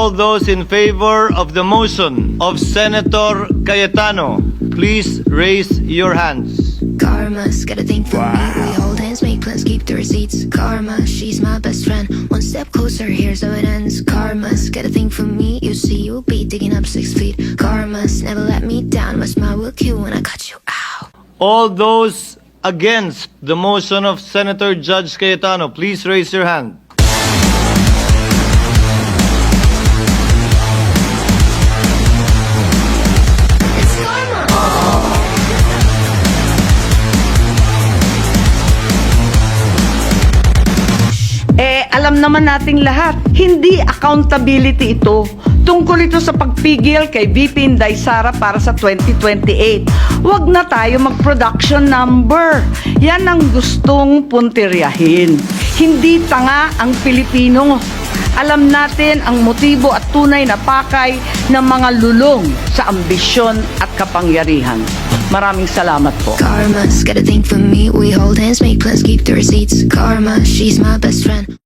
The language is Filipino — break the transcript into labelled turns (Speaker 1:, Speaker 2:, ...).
Speaker 1: All those in favor of the motion of Senator Cayetano, please raise your hands.
Speaker 2: Karma's got a thing for me. We hold hands, make plans, keep the receipts. Karma, she's my best friend. One step closer, here's how it ends. Karma's got a thing for me. You see, you'll be digging up 6 feet. Karma's never let me down. My smile will kill when I cut you out.
Speaker 1: All those against the motion of Senator Judge Cayetano, please raise your hand.
Speaker 2: It's karma.
Speaker 3: Alam naman nating lahat, hindi accountability ito. Tungkol ito sa pagpigil kay VP Inday Sara para sa 2028. Huwag na tayo mag-production number. Yan ang gustong puntiryahin. Hindi tanga ang Pilipino. Alam natin ang motibo at tunay na pakay ng mga lulong sa ambisyon at kapangyarihan. Maraming salamat po.
Speaker 2: Karma's got a thing for me. We hold hands, make plans, keep the receipts. Karma, she's my best friend.